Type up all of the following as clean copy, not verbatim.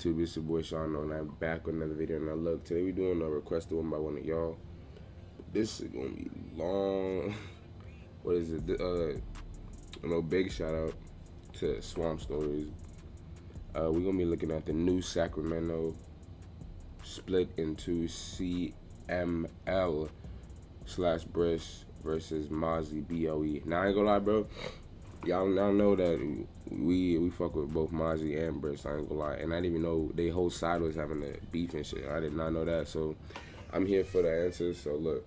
YouTube? It's your boy Shaundooe, and I'm back with another video. And look, today we doing a requested one by one of y'all. This is gonna be long. What is it? Big shout out to Swamp Stories. We're gonna be looking at the new Sacramento split into CML/Bris versus Mozzy BOE. Now I ain't gonna lie, bro. Y'all now know that we fuck with both Mozzy and Bris. I ain't gonna lie, and I didn't even know they whole side was having a beef and shit. I did not know that, so I'm here for the answers. So look,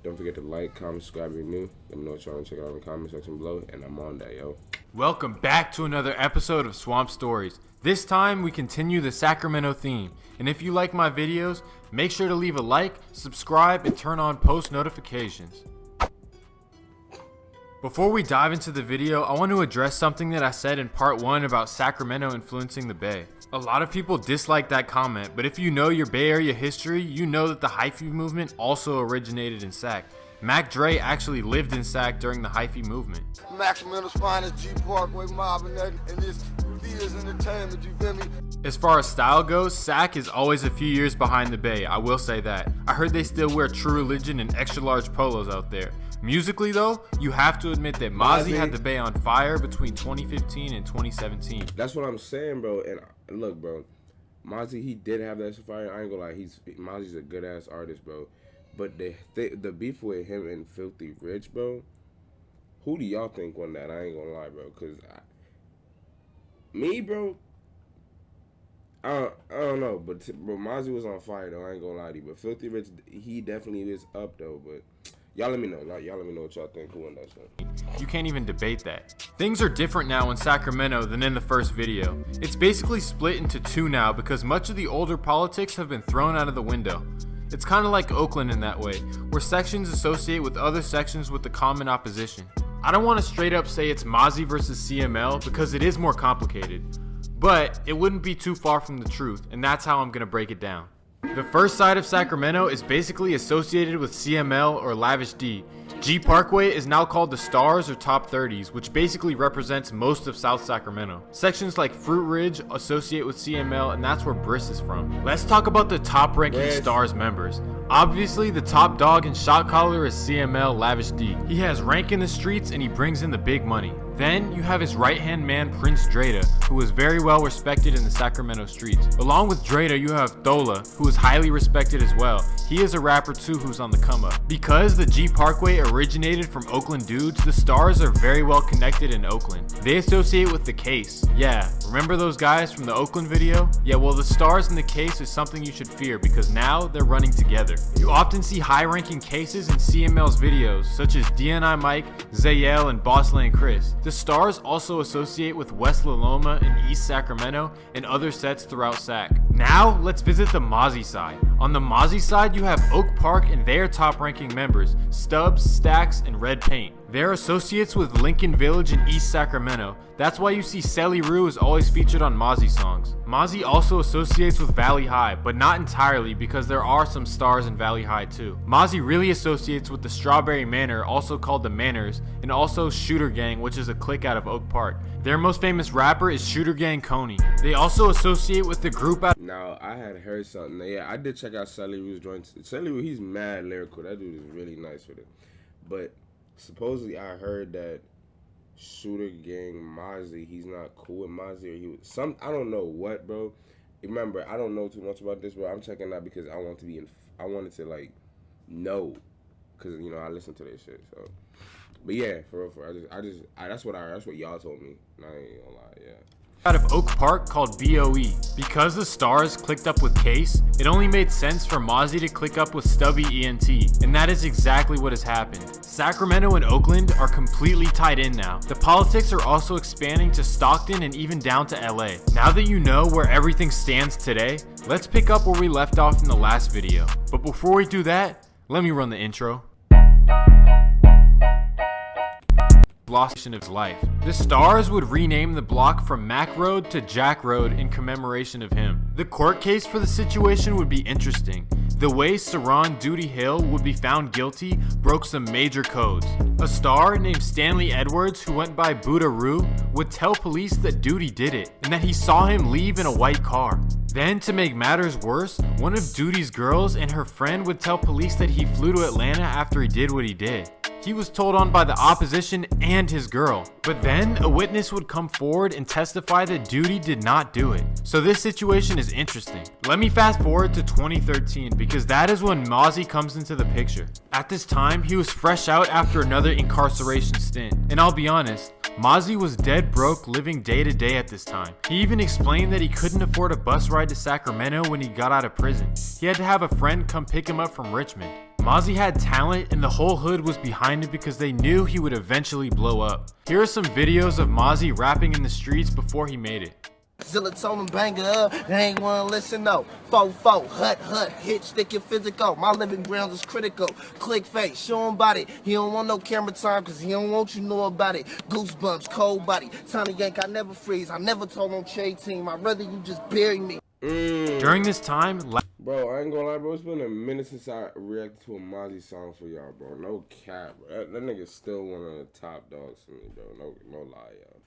don't forget to like, comment, subscribe if you're new. Let me know what y'all want to check out in the comment section below, and I'm on that, yo. Welcome back to another episode of Swamp Stories. This time we continue the Sacramento theme, and if you like my videos, make sure to leave a like, subscribe, and turn on post notifications. Before we dive into the video, I want to address something that I said in part 1 about Sacramento influencing the Bay. A lot of people dislike that comment, but if you know your Bay Area history, you know that the hyphy movement also originated in Sac. Mac Dre actually lived in Sac during the hyphy movement. Sacramento's finest G Parkway mobbing and this theaters entertainment, you feel me? As far as style goes, Sac is always a few years behind the Bay, I will say that. I heard they still wear True Religion and extra large polos out there. Musically though, you have to admit that Mozzy had the Bay on fire between 2015 and 2017. That's what I'm saying, bro. And look, bro, Mozzy, he did have that fire. I ain't gonna lie, Mozzy's a good ass artist, bro. But the beef with him and Filthy Rich, bro, who do y'all think won that? I ain't gonna lie, bro. Cause bro, I don't know, but Mozzy was on fire though. I ain't gonna lie to you. But Filthy Rich, he definitely is up though. But y'all let me know. Y'all let me know what y'all think. Who won that shit? You can't even debate that. Things are different now in Sacramento than in the first video. It's basically split into two now because much of the older politics have been thrown out of the window. It's kind of like Oakland in that way, where sections associate with other sections with the common opposition. I don't want to straight up say it's Mozzy versus CML because it is more complicated, but it wouldn't be too far from the truth, and that's how I'm going to break it down. The first side of Sacramento is basically associated with CML or Lavish D. G Parkway is now called the Stars or Top 30s, which basically represents most of South Sacramento. Sections like Fruit Ridge associate with CML, and that's where Bris is from. Let's talk about the top ranking Stars members. Obviously, the top dog and shot caller is CML Lavish D. He has rank in the streets and he brings in the big money. Then you have his right-hand man Prince Dreda, who is very well respected in the Sacramento streets. Along with Dreda, you have Dola, who is highly respected as well. He is a rapper too who's on the come up. Because the G Parkway originated from Oakland dudes, the Stars are very well connected in Oakland. They associate with the Case. Yeah, remember those guys from the Oakland video? Yeah, well the Stars and the Case is something you should fear because now they're running together. You often see high-ranking Cases in CML's videos, such as DNI Mike, Zayel, and Bossland Chris. The Stars also associate with West La Loma and East Sacramento and other sets throughout Sac. Now, let's visit the Mozzy side. On the Mozzy side, you have Oak Park and their top-ranking members, Stubbs, Stacks, and Red Paint. They're associates with Lincoln Village and East Sacramento. That's why you see Selly Rue is always featured on Mozzy songs. Mozzy also associates with Valley High, but not entirely because there are some Stars in Valley High too. Mozzy really associates with the Strawberry Manor, also called the Manors, and also Shooter Gang, which is a clique out of Oak Park. Their most famous rapper is Shooter Gang Coney. They also associate with the group out. Now, I had heard something. Yeah, I did check out Selly Rue's joints. Selly Rue, he's mad lyrical. That dude is really nice with it. But supposedly I heard that Shooter Gang Mozzy, he's not cool with Mozzy, or he was I don't know what, bro. Remember, I don't know too much about this, bro. I'm checking out because I want to be I wanted to like know, because you know I listen to this shit. So, but yeah, for real, that's what y'all told me. And I ain't gonna lie, yeah. Out of Oak Park called BOE. Because the Stars clicked up with Case, it only made sense for Mozzy to click up with Stubby ENT, and that is exactly what has happened. Sacramento and Oakland are completely tied in now. The politics are also expanding to Stockton and even down to LA. Now that you know where everything stands today, let's pick up where we left off in the last video. But before we do that, let me run the intro. Lost of his life. The Stars would rename the block from Mac Road to Jack Road in commemoration of him. The court case for the situation would be interesting. The way Saron Duty Hill would be found guilty broke some major codes. A star named Stanley Edwards, who went by Buddha Roo, would tell police that Duty did it and that he saw him leave in a white car. Then, to make matters worse, one of Duty's girls and her friend would tell police that he flew to Atlanta after he did what he did. He was told on by the opposition and his girl. But then a witness would come forward and testify that Duty did not do it. So this situation is interesting. Let me fast forward to 2013 because that is when Mozzy comes into the picture. At this time, he was fresh out after another incarceration stint. And I'll be honest, Mozzy was dead broke, living day to day at this time. He even explained that he couldn't afford a bus ride to Sacramento when he got out of prison. He had to have a friend come pick him up from Richmond. Mozzy had talent and the whole hood was behind him because they knew he would eventually blow up. Here are some videos of Mozzy rapping in the streets before he made it. Zilla told him bang it up, they ain't wanna listen no. 4-4, hut, hit, stick your physical. My living grounds is critical. Click face, show him body. He don't want no camera time cause he don't want you to know about it. Goosebumps, cold body. Tiny Yank, I never freeze. I never told no trade team. I'd rather you just bury me. During this time, bro, I ain't gonna lie, bro. It's been a minute since I reacted to a Mozzy song for y'all, bro. No cap, bro. That nigga's still one of the top dogs for me, bro. No lie, y'all.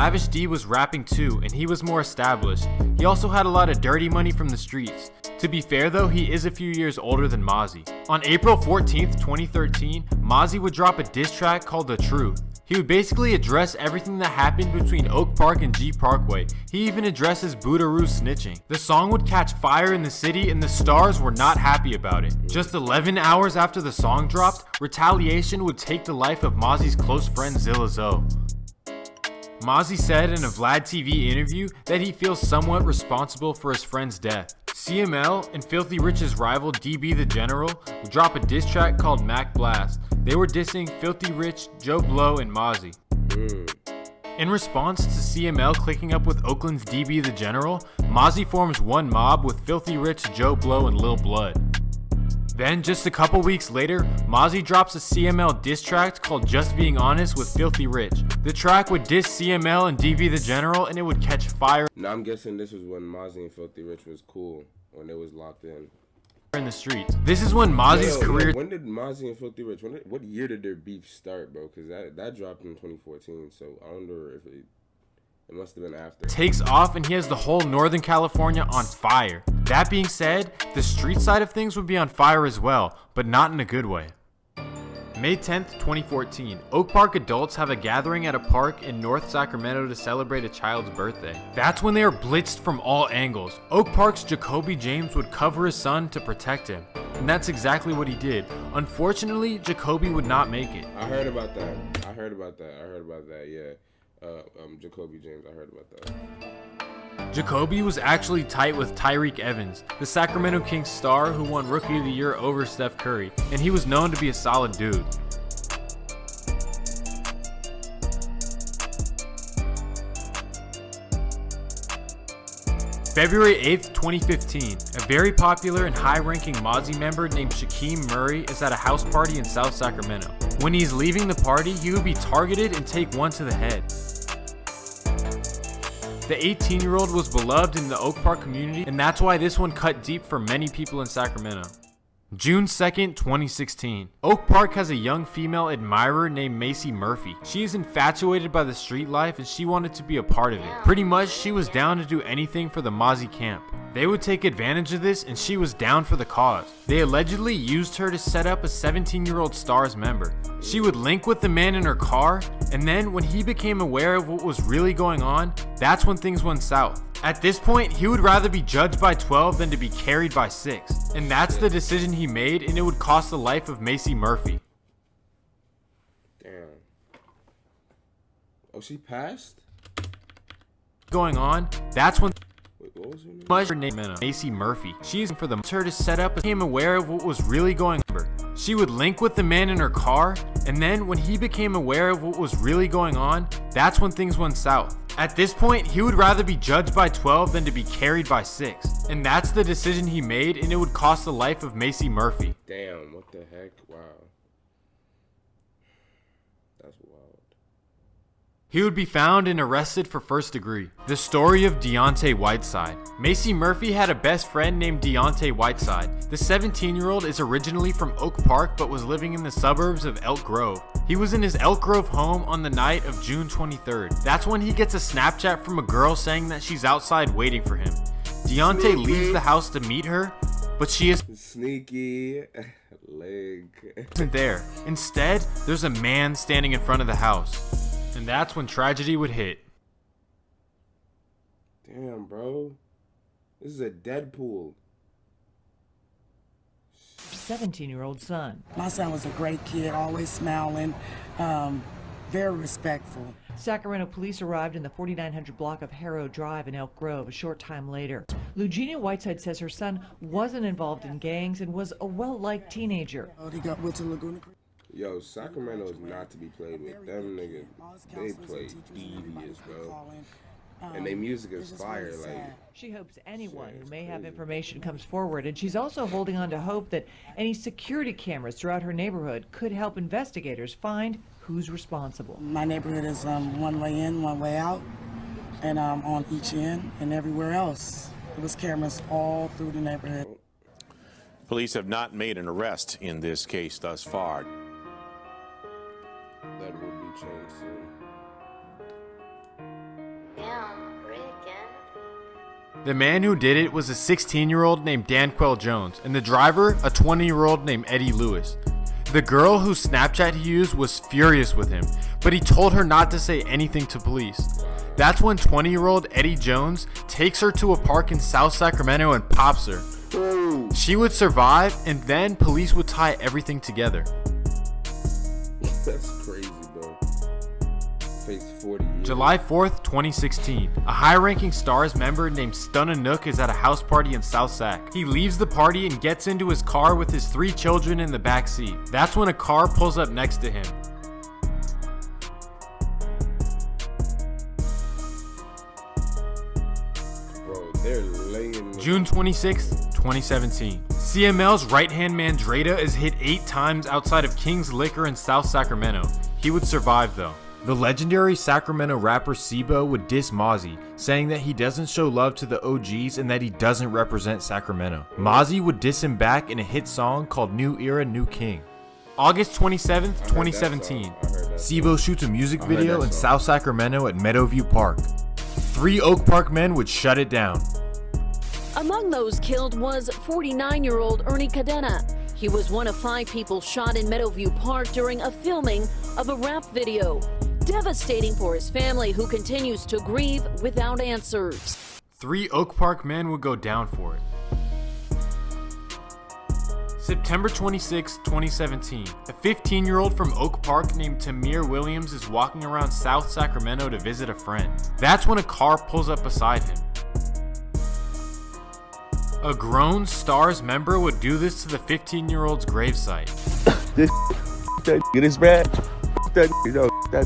Lavish D was rapping too, and he was more established. He also had a lot of dirty money from the streets. To be fair though, he is a few years older than Mozzy. On April 14th, 2013, Mozzy would drop a diss track called The Truth. He would basically address everything that happened between Oak Park and G Parkway. He even addresses Bootaroo snitching. The song would catch fire in the city and the stars were not happy about it. Just 11 hours after the song dropped, retaliation would take the life of Mozzy's close friend Zilla Zoe. Mozzy said in a Vlad TV interview that he feels somewhat responsible for his friend's death. CML and Filthy Rich's rival DB the General would drop a diss track called Mac Blast. They were dissing Filthy Rich, Joe Blow, and Mozzy. In response to CML clicking up with Oakland's DB the General, Mozzy forms one mob with Filthy Rich, Joe Blow, and Lil Blood. Then, just a couple weeks later, Mozzy drops a CML diss track called Just Being Honest with Filthy Rich. The track would diss CML and DB the General and it would catch fire. Now I'm guessing this was when Mozzy and Filthy Rich was cool, when they was locked in the streets. This is when Mozzy's career... When did Mozzy and Filthy Rich, what year did their beef start, bro? Because that dropped in 2014, so I wonder if it must have been after. Takes off and he has the whole Northern California on fire. That being said, the street side of things would be on fire as well, but not in a good way. May 10th, 2014, Oak Park adults have a gathering at a park in North Sacramento to celebrate a child's birthday. That's when they are blitzed from all angles. Oak Park's Jacoby James would cover his son to protect him, and that's exactly what he did. Unfortunately, Jacoby would not make it. I heard about that, yeah. Jacoby James, I heard about that. Jacoby was actually tight with Tyreek Evans, the Sacramento Kings star who won Rookie of the Year over Steph Curry, and he was known to be a solid dude. February 8th, 2015, a very popular and high-ranking Mozzy member named Shaquem Murray is at a house party in South Sacramento. When he's leaving the party, he would be targeted and take one to the head. The 18-year-old was beloved in the Oak Park community, and that's why this one cut deep for many people in Sacramento. June 2nd, 2016. Oak Park has a young female admirer named Macy Murphy. She is infatuated by the street life and she wanted to be a part of it. Pretty much, she was down to do anything for the Mozzy camp. They would take advantage of this and she was down for the cause. They allegedly used her to set up a 17-year-old Stars member. She would link with the man in her car, and then when he became aware of what was really going on, that's when things went south. At this point, he would rather be judged by 12 than to be carried by 6. And that's the decision he made, and it would cost the life of Macy Murphy. Damn. Oh, she passed? Going on, that's when... What was her name? Macy Murphy. She's for the her to set up, became aware of what was really going on. She would link with the man in her car, and then when he became aware of what was really going on, that's when things went south. At this point, he would rather be judged by 12 than to be carried by 6. And that's the decision he made, and it would cost the life of Macy Murphy. Damn, what the heck? Wow. That's wild. He would be found and arrested for first degree. The story of Deontay Whiteside. Macy Murphy had a best friend named Deontay Whiteside. The 17-year-old is originally from Oak Park but was living in the suburbs of Elk Grove. He was in his Elk Grove home on the night of June 23rd. That's when he gets a Snapchat from a girl saying that she's outside waiting for him. Deontay leaves the house to meet her, but she Sneaky leg. isn't there. Instead, there's a man standing in front of the house. And that's when tragedy would hit. Damn, bro. This is a Deadpool. 17-year-old son. My son was a great kid, always smiling, very respectful. Sacramento police arrived in the 4900 block of Harrow Drive in Elk Grove a short time later. Lugenia Whiteside says her son wasn't involved in gangs and was a well-liked teenager. Went to Laguna Creek. Yo, Sacramento is not to be played with. Them niggas, they play devious, bro. And their music is fire, like. She hopes anyone who may have information comes forward, and she's also holding on to hope that any security cameras throughout her neighborhood could help investigators find who's responsible. My neighborhood is one way in, one way out, and on each end and everywhere else. There was cameras all through the neighborhood. Police have not made an arrest in this case thus far. That will be changed soon. The man who did it was a 16-year-old named Danquel Jones, and the driver, a 20-year-old named Eddie Lewis. The girl whose Snapchat he used was furious with him, but he told her not to say anything to police. That's when 20-year-old Eddie Jones takes her to a park in South Sacramento and pops her. She would survive, and then police would tie everything together. That's crazy, bro. Face 40 years. July 4th, 2016. A high-ranking STARS member named Stunna Nook is at a house party in South Sac. He leaves the party and gets into his car with his 3 children in the back seat. That's when a car pulls up next to him. Bro, they're laying. June 26th, 2017. CML's right-hand man Dreda is hit 8 times outside of King's Liquor in South Sacramento. He would survive though. The legendary Sacramento rapper Sibo would diss Mozzy, saying that he doesn't show love to the OGs and that he doesn't represent Sacramento. Mozzy would diss him back in a hit song called New Era, New King. August 27th, 2017. Sibo shoots a music video in South Sacramento at Meadowview Park. 3 Oak Park men would shut it down. Among those killed was 49-year-old Ernie Cadena. He was one of 5 people shot in Meadowview Park during a filming of a rap video. Devastating for his family, who continues to grieve without answers. 3 Oak Park men would go down for it. September 26, 2017. A 15-year-old from Oak Park named Tamir Williams is walking around South Sacramento to visit a friend. That's when a car pulls up beside him. A grown STARS member would do this to the 15-year-old's gravesite. Get his rat. That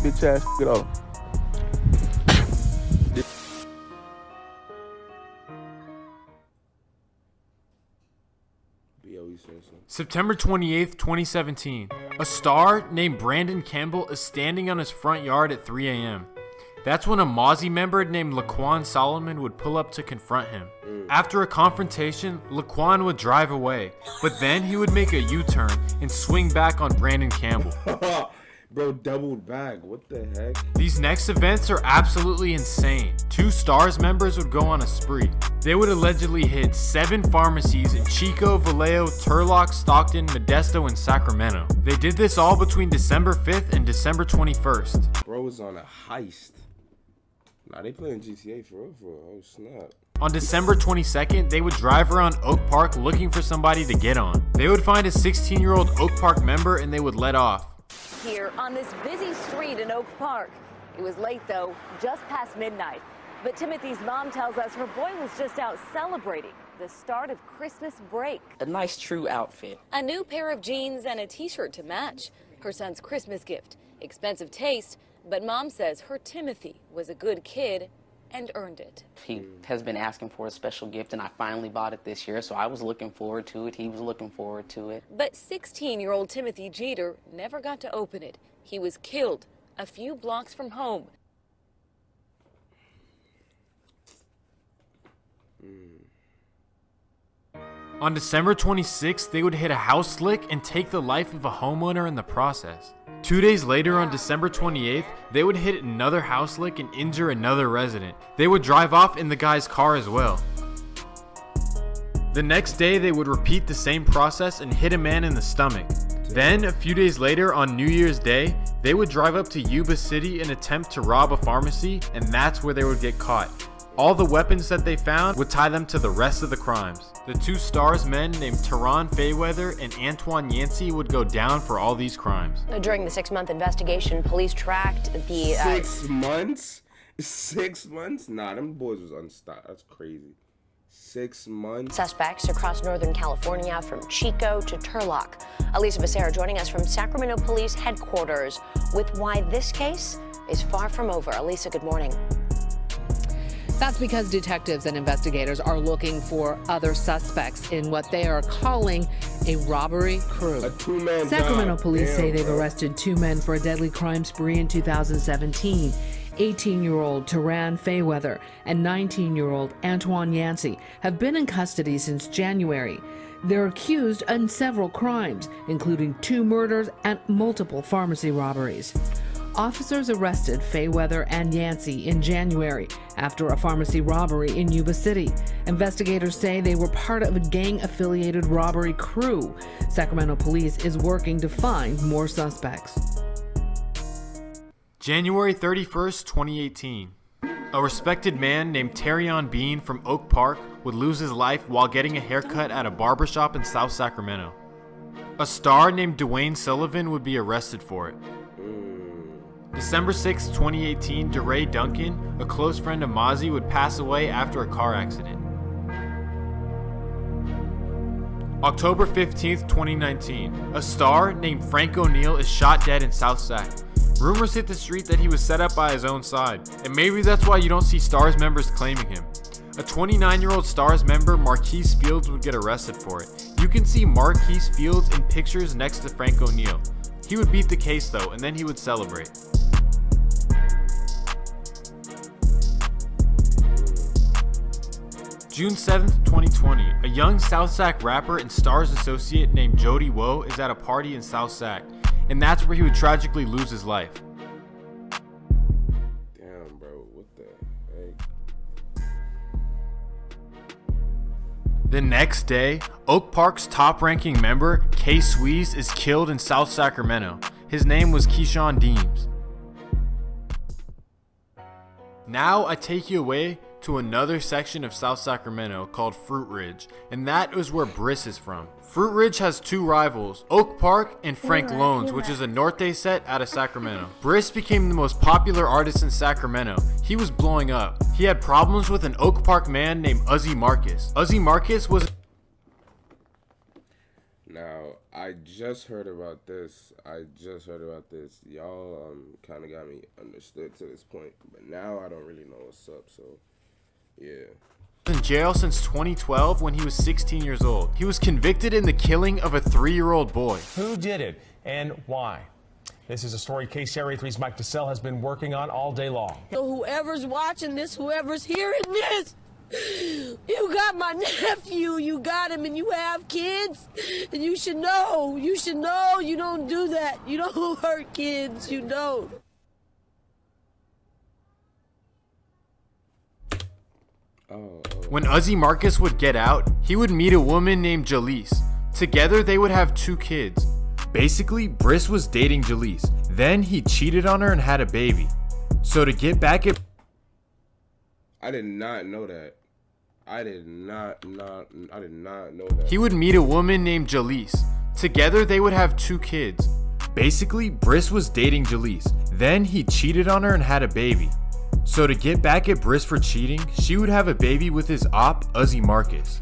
bitch ass. Get off. September 28th, 2017. A star named Brandon Campbell is standing on his front yard at 3 a.m. That's when a Mozzy member named Laquan Solomon would pull up to confront him. After a confrontation, Laquan would drive away, but then he would make a U-turn and swing back on Brandon Campbell. Bro, doubled back. What the heck? These next events are absolutely insane. 2 STARS members would go on a spree. They would allegedly hit 7 pharmacies in Chico, Vallejo, Turlock, Stockton, Modesto, and Sacramento. They did this all between December 5th and December 21st. Bro was on a heist. Nah, they playing GTA for real, Oh, snap. On December 22nd, they would drive around Oak Park looking for somebody to get on. They would find a 16-year-old Oak Park member and they would let off. Here on this busy street in Oak Park. It was late though, just past midnight. But Timothy's mom tells us her boy was just out celebrating the start of Christmas break. A nice true outfit. A new pair of jeans and a t-shirt to match. Her son's Christmas gift. Expensive taste, but mom says her Timothy was a good kid and earned it. He has been asking for a special gift, and I finally bought it this year, so I was looking forward to it. He was looking forward to it. But 16-year-old Timothy Jeter never got to open it. He was killed a few blocks from home. On December 26th, they would hit a house lick and take the life of a homeowner in the process. 2 days later, on December 28th, they would hit another house lick and injure another resident. They would drive off in the guy's car as well. The next day, they would repeat the same process and hit a man in the stomach. Then, a few days later on New Year's Day, they would drive up to Yuba City and attempt to rob a pharmacy, and that's where they would get caught. All the weapons that they found would tie them to the rest of the crimes. The two Stars men named Teron Fayweather and Antoine Yancey would go down for all these crimes. During the 6-month investigation, police tracked the... 6 months? 6 months? Nah, them boys was unstopped. That's crazy. 6 months? Suspects across Northern California from Chico to Turlock. Elisa Becerra joining us from Sacramento Police Headquarters with why this case is far from over. Elisa, good morning. That's because detectives and investigators are looking for other suspects in what they are calling a robbery crew. A two-man Sacramento job. police say Damn, they've bro. arrested 2 men for a deadly crime spree in 2017. 18-year-old Teron Fayweather and 19-year-old Antoine Yancey have been in custody since January. They're accused in several crimes, including 2 murders and multiple pharmacy robberies. Officers arrested Fayweather and Yancey in January after a pharmacy robbery in Yuba City. Investigators say they were part of a gang-affiliated robbery crew. Sacramento police is working to find more suspects. January 31st, 2018. A respected man named Terrion Bean from Oak Park would lose his life while getting a haircut at a barbershop in South Sacramento. A star named Dwayne Sullivan would be arrested for it. December 6, 2018, DeRay Duncan, a close friend of Mozzy, would pass away after a car accident. October 15th, 2019, a star named Frank O'Neill is shot dead in South Sac. Rumors hit the street that he was set up by his own side, and maybe that's why you don't see Stars members claiming him. A 29-year-old Stars member, Marquise Fields, would get arrested for it. You can see Marquise Fields in pictures next to Frank O'Neill. He would beat the case though, and then he would celebrate. June 7th, 2020, a young South Sac rapper and Stars associate named Jody Woe is at a party in South Sac, and that's where he would tragically lose his life. Damn, bro, what the heck? The next day, Oak Park's top-ranking member, K Sweeze, is killed in South Sacramento. His name was Keyshawn Deems. Now I take you away to another section of South Sacramento called Fruit Ridge, and that is where Bris is from. Fruit Ridge has 2 rivals, Oak Park and Frank Loans, which is a Norte set out of Sacramento. Bris became the most popular artist in Sacramento. He was blowing up. He had problems with an Oak Park man named Uzi Marcus. Uzi Marcus was... Now, I just heard about this. Y'all kind of got me understood to this point, but now I don't really know what's up, so yeah. In jail since 2012 when he was 16 years old. He was convicted in the killing of a 3-year-old boy. Who did it and why? This is a story KCRA 3's Mike DeSalle has been working on all day long. So whoever's watching this, whoever's hearing this, you got my nephew, you got him, and you have kids, and you should know you don't do that. You don't hurt kids, you don't. When Uzi Marcus would get out, he would meet a woman named Jalise. Together they would have 2 kids. Basically, Bris was dating Jalise. Then he cheated on her and had a baby. So to get back at... I did not know that. I did not know that. He would meet a woman named Jalise. Together they would have 2 kids. Basically, Bris was dating Jalise. Then he cheated on her and had a baby. So to get back at Bris for cheating, she would have a baby with his op, Uzi Marcus.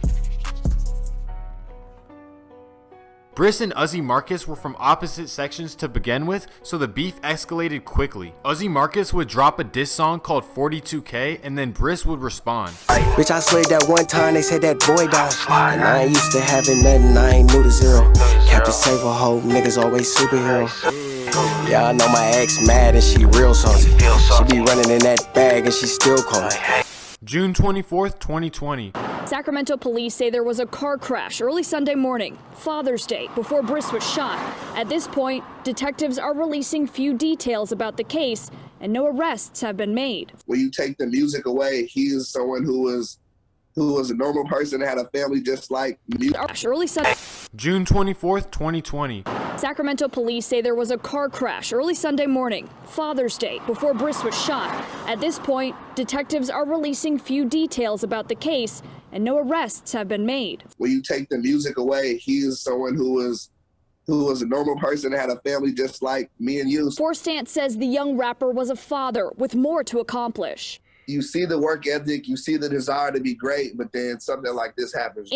Bris and Uzi Marcus were from opposite sections to begin with, so the beef escalated quickly. Uzi Marcus would drop a diss song called 42K, and then Bris would respond. Bitch, I slayed that one time, they said that boy died. And I ain't used to having nothing, I ain't new to zero. Captain Save a hoe, niggas always superhero. Yeah, I know my ex mad and she real salty. She be running in that bag and she still calling. June 24th, 2020. Sacramento police say there was a car crash early Sunday morning, Father's Day, before Bris was shot. At this point, detectives are releasing few details about the case, and no arrests have been made. When you take the music away, he is someone who was who was a normal person and had a family just like me. Early Sunday. June 24th, 2020. Sacramento police say there was a car crash early Sunday morning, Father's Day, before Bris was shot. At this point, detectives are releasing few details about the case, and no arrests have been made. When you take the music away, he is someone who was a normal person and had a family just like me and you. Forstant says the young rapper was a father with more to accomplish. You see the work ethic, you see the desire to be great, but then something like this happens.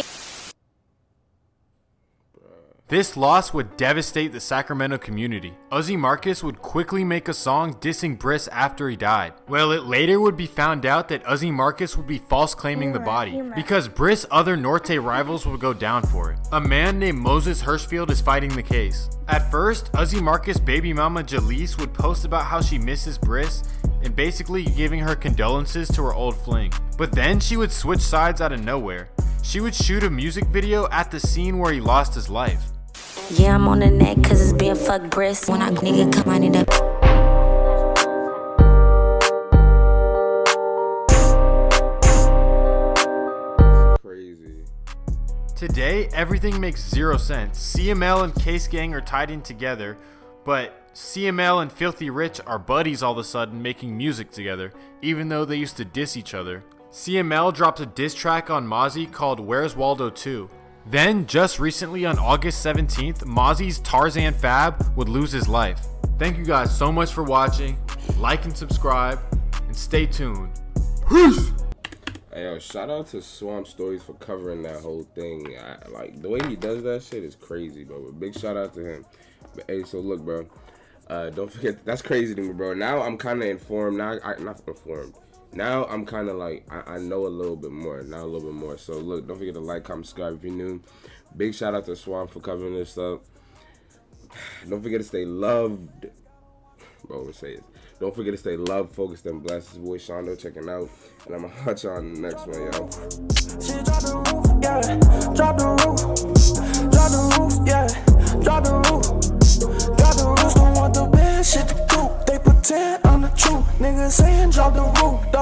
This loss would devastate the Sacramento community. Ozzy Marcus would quickly make a song dissing Bris after he died. Well, it later would be found out that Ozzy Marcus would be false claiming the body, because Bris' other Norte rivals would go down for it. A man named Moses Hirschfield is fighting the case. At first, Ozzy Marcus' baby mama Jalise would post about how she misses Bris and basically giving her condolences to her old fling. But then she would switch sides out of nowhere. She would shoot a music video at the scene where he lost his life. Yeah, I'm on the neck cause it's being fuck Bris. When I nigga come, I need a crazy. Today, everything makes zero sense. CML and Case Gang are tied in together, but CML and Filthy Rich are buddies all of a sudden making music together, even though they used to diss each other. CML dropped a diss track on Mozzy called Where's Waldo 2. Then, just recently on August 17th, Mozzy's Tarzan Fab would lose his life. Thank you guys so much for watching. Like and subscribe, and stay tuned. Peace! Hey, yo, shout out to Swamp Stories for covering that whole thing. Like, the way he does that shit is crazy, bro. But big shout out to him. But, hey, so look, bro. Don't forget, that's crazy to me, bro. Now I'm kind of informed. Not informed. Now I'm kind of like, I know a little bit more. So look, don't forget to like, comment, subscribe if you're new. Big shout out to Swamp for covering this up. Don't forget to stay loved. Bro, I'm gonna say it. Don't forget to stay loved, focused, and blessed. This boy Shaundooe checking out. And I'm gonna hutch on the next one, yo.